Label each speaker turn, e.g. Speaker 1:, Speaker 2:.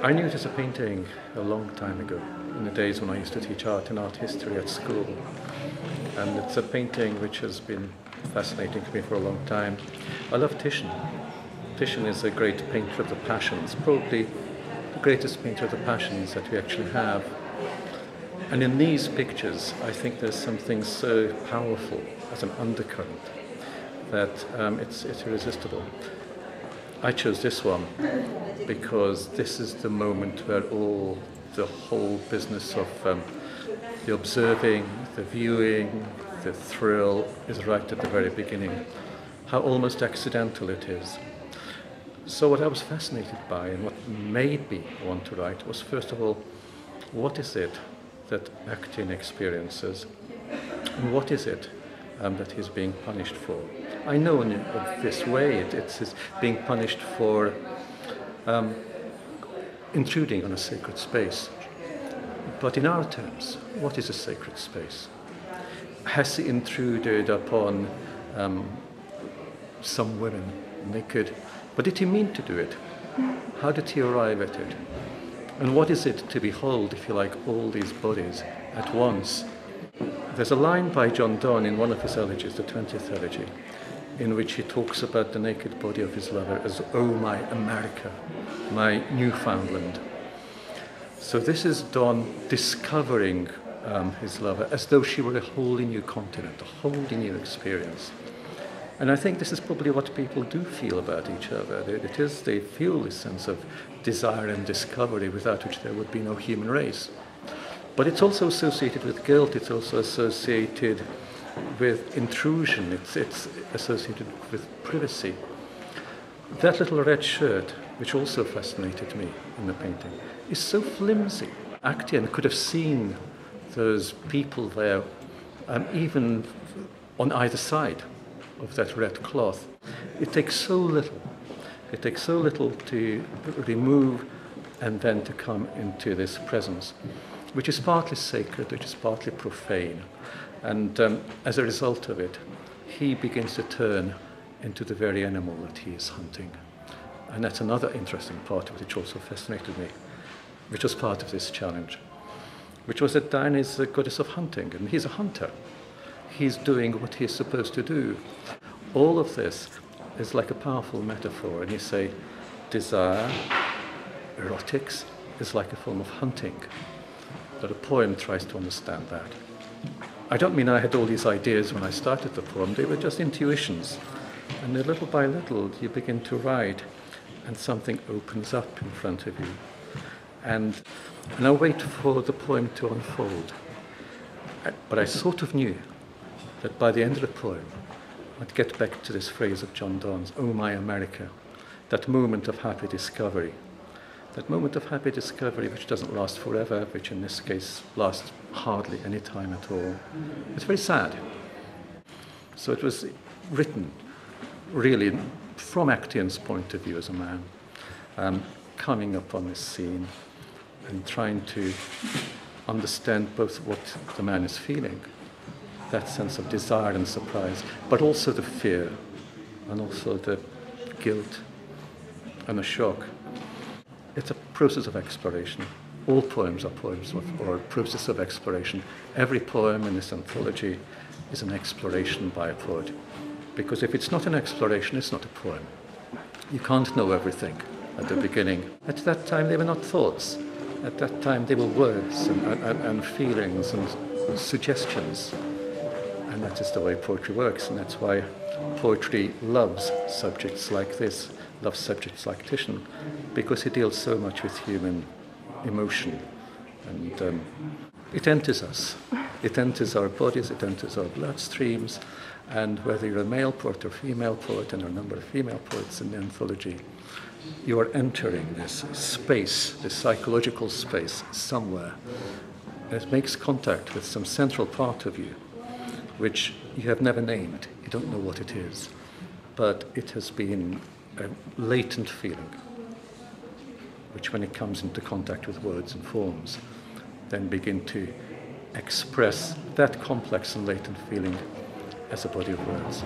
Speaker 1: I knew it as a painting a long time ago, in the days when I used to teach art and art history at school. And it's a painting which has been fascinating to me for a long time. I love Titian. Titian is a great painter of the passions, probably the greatest painter of the passions that we actually have. And in these pictures, I think there's something so powerful as an undercurrent that it's irresistible. I chose this one because this is the moment where the whole business of the observing, the viewing, the thrill is right at the very beginning. How almost accidental it is. So what I was fascinated by and what made me want to write was, first of all, what is it that Acteon experiences, and what is it that he's being punished for? I know in this way it's being punished for intruding on a sacred space. But in our terms, what is a sacred space? Has he intruded upon some women naked? But did he mean to do it? How did he arrive at it? And what is it to behold, if you like, all these bodies at once? There's a line by John Donne in one of his elegies, the 20th elegy, in which he talks about the naked body of his lover as, "Oh, my America, my Newfoundland." So this is Donne discovering his lover as though she were a wholly new continent, a wholly new experience. And I think this is probably what people do feel about each other. They feel this sense of desire and discovery without which there would be no human race. But it's also associated with guilt, it's also associated with intrusion, it's associated with privacy. That little red shirt, which also fascinated me in the painting, is so flimsy. Acteon could have seen those people there, even on either side of that red cloth. It takes so little. It takes so little to remove and then to come into this presence, which is partly sacred, which is partly profane. And as a result of it, he begins to turn into the very animal that he is hunting. And that's another interesting part of it, which also fascinated me, which was part of this challenge, which was that Diana is the goddess of hunting, and he's a hunter. He's doing what he's supposed to do. All of this is like a powerful metaphor, and you say desire, erotics, is like a form of hunting. But a poem tries to understand that. I don't mean I had all these ideas when I started the poem, they were just intuitions. And then little by little you begin to write, and something opens up in front of you. And I wait for the poem to unfold. But I sort of knew that by the end of the poem, I'd get back to this phrase of John Donne's, "Oh, my America," that moment of happy discovery. That moment of happy discovery which doesn't last forever, which in this case lasts hardly any time at all. It's very sad. So it was written really from Acteon's point of view as a man, coming up on this scene and trying to understand both what the man is feeling, that sense of desire and surprise, but also the fear, and also the guilt and the shock. It's a process of exploration. All poems are poems or a process of exploration. Every poem in this anthology is an exploration by a poet. Because if it's not an exploration, it's not a poem. You can't know everything at the beginning. At that time, they were not thoughts. At that time, they were words and feelings and suggestions. And that is the way poetry works, and that's why poetry loves subjects like this, loves subjects like Titian, because he deals so much with human emotion. And it enters us. It enters our bodies, it enters our bloodstreams, and whether you're a male poet or female poet, and there are a number of female poets in the anthology, you are entering this space, this psychological space somewhere. And it makes contact with some central part of you, which you have never named. You don't know what it is. But it has been a latent feeling, which when it comes into contact with words and forms, then begin to express that complex and latent feeling as a body of words.